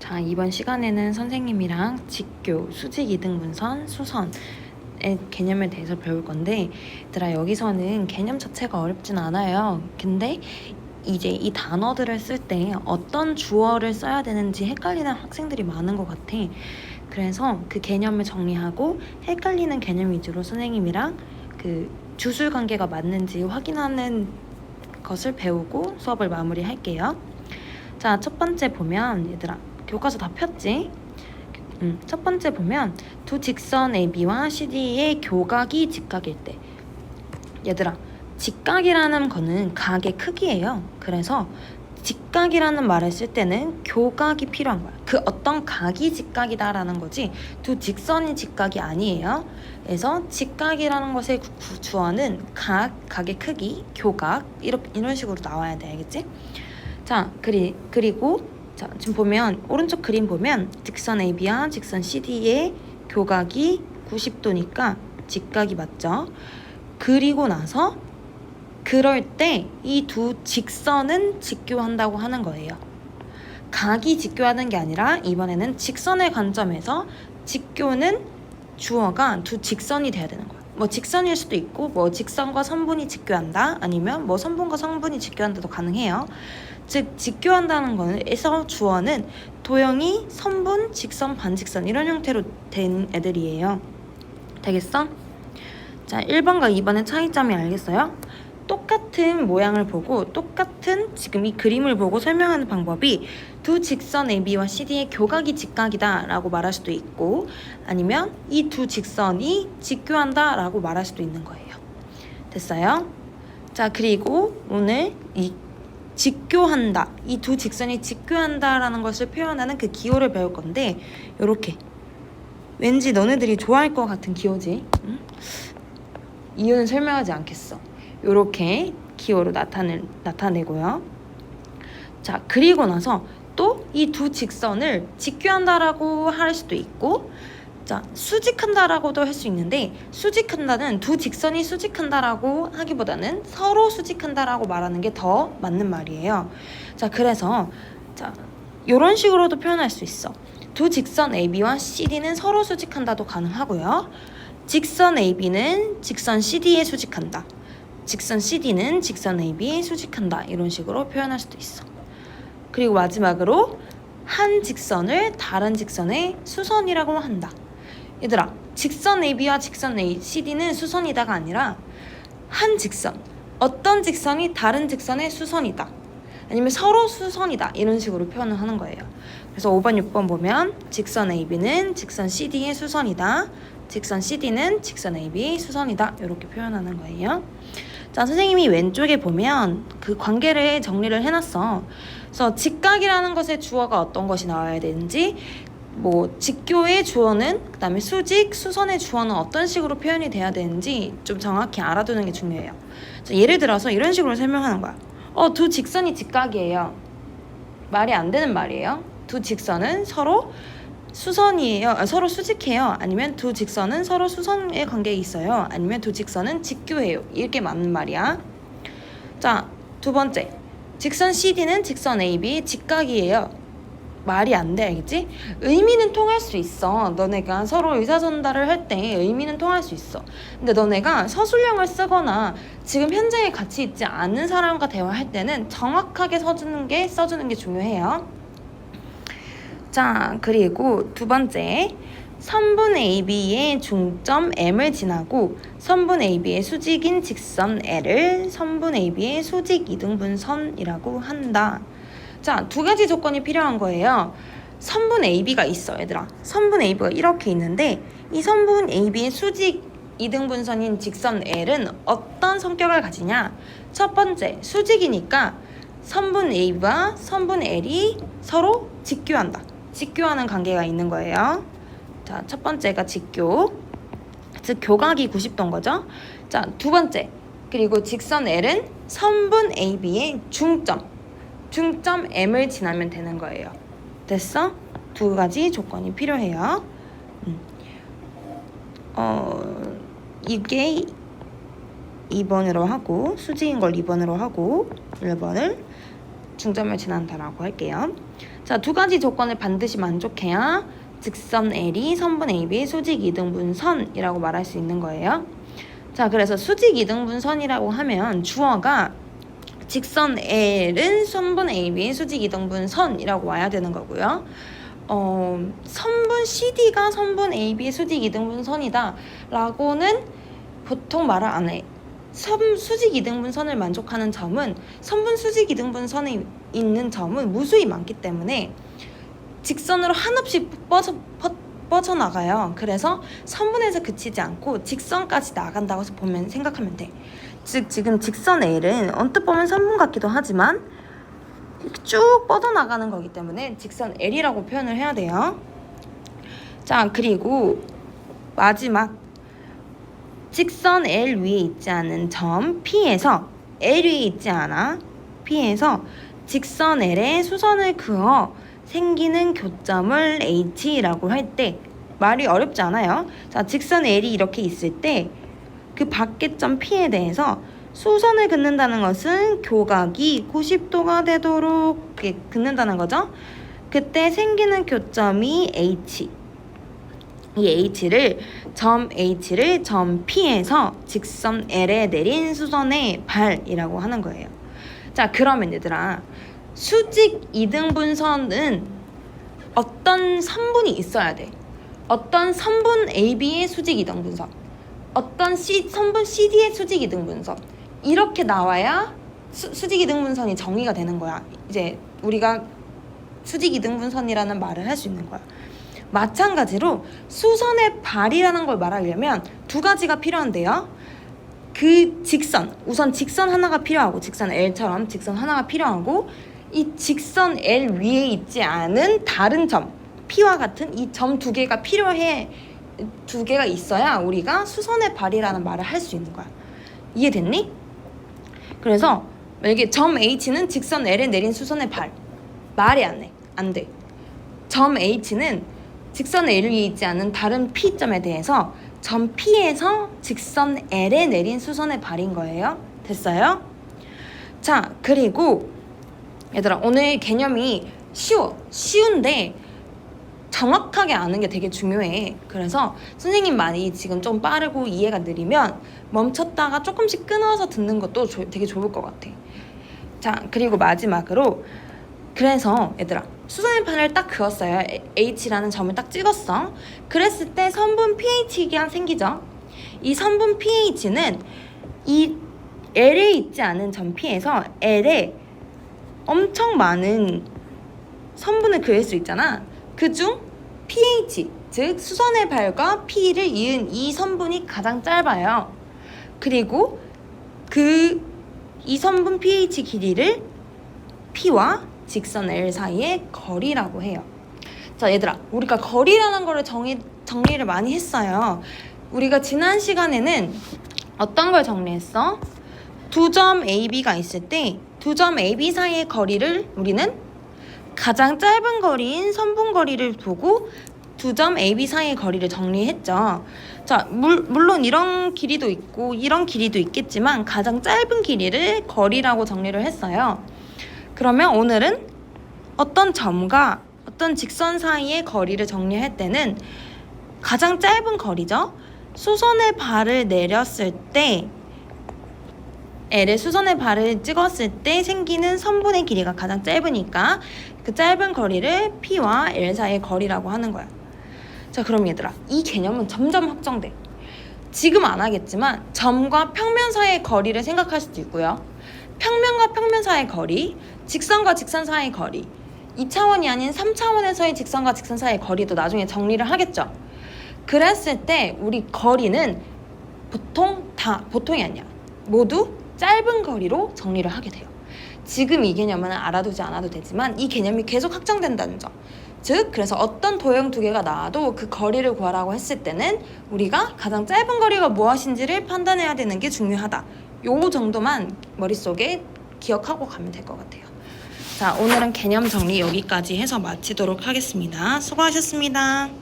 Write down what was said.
자, 이번 시간에는 선생님이랑 직교, 수직 이등분선, 수선의 개념에 대해서 배울 건데, 얘들아, 여기서는 개념 자체가 어렵진 않아요. 근데 이제 이 단어들을 쓸 때 어떤 주어를 써야 되는지 헷갈리는 학생들이 많은 것 같아. 그래서 그 개념을 정리하고 헷갈리는 개념 위주로 선생님이랑 그 주술 관계가 맞는지 확인하는 것을 배우고 수업을 마무리할게요. 자, 첫 번째 보면 얘들아, 교과서 다 폈지? 첫 번째 보면 두 직선 AB와 CD의 교각이 직각일 때, 얘들아, 직각이라는 거는 각의 크기예요. 그래서 직각이라는 말을 쓸 때는 교각이 필요한 거야. 그 어떤 각이 직각이다라는 거지 두 직선이 직각이 아니에요. 그래서 직각이라는 것의 주어는 각의 크기, 교각 이런 식으로 나와야 돼. 알겠지? 자, 그리고 자, 지금 보면 오른쪽 그림 보면 직선 AB와 직선 CD의 교각이 90도니까 직각이 맞죠? 그리고 나서 그럴 때 이 두 직선은 직교한다고 하는 거예요. 각이 직교하는 게 아니라 이번에는 직선의 관점에서 직교는 주어가 두 직선이 돼야 되는 거야. 뭐 직선일 수도 있고 뭐 직선과 선분이 직교한다 아니면 뭐 선분과 성분이 직교한다도 가능해요. 즉 직교한다는 거에서 주어는 도형이 선분, 직선, 반직선 이런 형태로 된 애들이에요. 되겠어? 자, 1번과 2번의 차이점이 알겠어요? 똑같은 모양을 보고 똑같은 지금 이 그림을 보고 설명하는 방법이 두 직선 AB와 CD의 교각이 직각이다 라고 말할 수도 있고 아니면 이 두 직선이 직교한다 라고 말할 수도 있는 거예요. 됐어요? 자, 그리고 오늘 이 직교한다, 이 두 직선이 직교한다 라는 것을 표현하는 그 기호를 배울 건데 요렇게 왠지 너네들이 좋아할 것 같은 기호지? 응? 이유는 설명하지 않겠어. 요렇게 기호로 나타내고요. 자, 그리고 나서 또 이 두 직선을 직교한다라고 할 수도 있고, 자, 수직한다라고도 할 수 있는데, 수직한다는 두 직선이 수직한다라고 하기보다는 서로 수직한다라고 말하는 게 더 맞는 말이에요. 자, 그래서 자, 요런 식으로도 표현할 수 있어. 두 직선 AB와 CD는 서로 수직한다도 가능하고요. 직선 AB는 직선 CD에 수직한다. 직선 CD는 직선 AB에 수직한다. 이런 식으로 표현할 수도 있어. 그리고 마지막으로 한 직선을 다른 직선의 수선이라고 한다. 얘들아, 직선 AB와 직선 CD는 수선이다가 아니라 한 직선, 어떤 직선이 다른 직선의 수선이다. 아니면 서로 수선이다. 이런 식으로 표현을 하는 거예요. 그래서 5번, 6번 보면 직선 AB는 직선 CD의 수선이다. 직선 CD는 직선 AB의 수선이다. 이렇게 표현하는 거예요. 자, 선생님이 왼쪽에 보면 그 관계를 정리를 해놨어. 그래서 직각이라는 것의 주어가 어떤 것이 나와야 되는지, 뭐 직교의 주어는, 그 다음에 수직, 수선의 주어는 어떤 식으로 표현이 돼야 되는지 좀 정확히 알아두는 게 중요해요. 자, 예를 들어서 이런 식으로 설명하는 거야. 두 직선이 직각이에요. 말이 안 되는 말이에요. 두 직선은 서로 수선이에요. 서로 수직해요. 아니면 두 직선은 서로 수선의 관계에 있어요. 아니면 두 직선은 직교해요. 이렇게 맞는 말이야. 자, 두 번째. 직선 CD는 직선 AB 직각이에요. 말이 안 돼, 알겠지? 의미는 통할 수 있어. 너네가 서로 의사전달을 할 때 의미는 통할 수 있어. 근데 너네가 서술형을 쓰거나 지금 현장에 같이 있지 않은 사람과 대화할 때는 정확하게 써주는 게 중요해요. 자, 그리고 두 번째, 선분 AB의 중점 M을 지나고 선분 AB의 수직인 직선 L을 선분 AB의 수직 이등분선이라고 한다. 자, 두 가지 조건이 필요한 거예요. 선분 AB가 있어, 얘들아. 선분 AB가 이렇게 있는데 이 선분 AB의 수직 이등분선인 직선 L은 어떤 성격을 가지냐? 첫 번째, 수직이니까 선분 AB와 선분 L이 서로 직교한다. 직교하는 관계가 있는 거예요. 자, 첫 번째가 직교, 즉 교각이 90도인 거죠. 자, 두 번째, 그리고 직선 L은 선분 AB의 중점 M을 지나면 되는 거예요. 됐어? 두 가지 조건이 필요해요. 이게 2번으로 하고, 수직인 걸 2번으로 하고 1번을 중점을 지난다라고 할게요. 자, 자, 두 가지 조건을 반드시 만족해야 직선 L이 선분 AB의 수직 이등분선이라고 말할 수 있는 거예요. 자, 그래서 수직 이등분선이라고 하면 주어가 직선 L은 선분 AB의 수직 이등분선이라고 와야 되는 거고요. 선분 CD가 선분 AB의 수직 이등분선이다 라고는 보통 말을 안 해. 수직 이등분선을 만족하는 점은 선분 수직 이등분선에 있는 점은 무수히 많기 때문에 직선으로 한없이 뻗어나가요. 그래서 선분에서 그치지 않고 직선까지 나간다고 생각하면 돼. 즉 지금 직선 L은 언뜻 보면 선분 같기도 하지만 쭉 뻗어나가는 거기 때문에 직선 L이라고 표현을 해야 돼요. 자, 그리고 마지막 직선 L 위에 있지 않은 점 P에서 L 위에 있지 않아 P에서 직선 L에 수선을 그어 생기는 교점을 H라고 할 때 말이 어렵지 않아요. 자, 직선 L이 이렇게 있을 때 그 밖의 점 P에 대해서 수선을 긋는다는 것은 교각이 90도가 되도록 긋는다는 거죠. 그때 생기는 교점이 H. 이 점 H를 점 P에서 직선 L에 내린 수선의 발이라고 하는 거예요. 자, 그러면 얘들아, 수직 이등분선은 어떤 선분이 있어야 돼. 어떤 선분 AB의 수직 이등분선, 어떤 선분 CD의 수직 이등분선, 이렇게 나와야 수직 이등분선이 정의가 되는 거야. 이제 우리가 수직 이등분선이라는 말을 할 수 있는 거야. 마찬가지로 수선의 발이라는 걸 말하려면 두 가지가 필요한데요. 그 직선, 우선 직선 하나가 필요하고, 직선 L처럼 직선 하나가 필요하고, 이 직선 L 위에 있지 않은 다른 점, P와 같은 이 점 두 개가 필요해. 두 개가 있어야 우리가 수선의 발이라는 말을 할 수 있는 거야. 이해됐니? 그래서 만약에 점 H는 직선 L에 내린 수선의 발, 말이 안 돼. 점 H는 직선 L 위에 있지 않은 다른 P점에 대해서 점 P에서 직선 L에 내린 수선의 발인 거예요. 됐어요? 자, 그리고 얘들아, 오늘 개념이 쉬운데 정확하게 아는 게 되게 중요해. 그래서 선생님 말이 지금 좀 빠르고 이해가 느리면 멈췄다가 조금씩 끊어서 듣는 것도 되게 좋을 것 같아. 자, 그리고 마지막으로, 그래서 얘들아, 수선의 판을 딱 그었어요. H라는 점을 딱 찍었어. 그랬을 때 선분 pH가 생기죠. 이 선분 pH는 이 L에 있지 않은 점 P에서 L에 엄청 많은 선분을 그을 수 있잖아. 그중 pH, 즉 수선의 발과 P를 이은 이 선분이 가장 짧아요. 그리고 이 선분 pH 길이를 P와 직선 L 사이의 거리라고 해요. 자, 얘들아, 우리가 거리라는 거를 정리를 많이 했어요. 우리가 지난 시간에는 어떤 걸 정리했어? 두 점 AB가 있을 때 두 점 AB 사이의 거리를 우리는 가장 짧은 거리인 선분 거리를 보고 두 점 AB 사이의 거리를 정리했죠. 자, 물론 이런 길이도 있고 이런 길이도 있겠지만 가장 짧은 길이를 거리라고 정리를 했어요. 그러면 오늘은 어떤 점과 어떤 직선 사이의 거리를 정리할 때는 가장 짧은 거리죠. 수선의 발을 내렸을 때 L의 수선의 발을 찍었을 때 생기는 선분의 길이가 가장 짧으니까 그 짧은 거리를 P와 L 사이의 거리라고 하는 거야. 자, 그럼 얘들아, 이 개념은 점점 확정돼. 지금 안 하겠지만 점과 평면 사이의 거리를 생각할 수도 있고요. 평면과 평면 사이의 거리, 직선과 직선 사이의 거리, 2차원이 아닌 3차원에서의 직선과 직선 사이의 거리도 나중에 정리를 하겠죠. 그랬을 때 우리 거리는 보통이 아니야. 모두 짧은 거리로 정리를 하게 돼요. 지금 이 개념은 알아두지 않아도 되지만 이 개념이 계속 확정된다는 점. 즉, 그래서 어떤 도형 두 개가 나와도 그 거리를 구하라고 했을 때는 우리가 가장 짧은 거리가 무엇인지를 판단해야 되는 게 중요하다. 요 정도만 머릿속에 기억하고 가면 될 것 같아요. 자, 오늘은 개념 정리 여기까지 해서 마치도록 하겠습니다. 수고하셨습니다.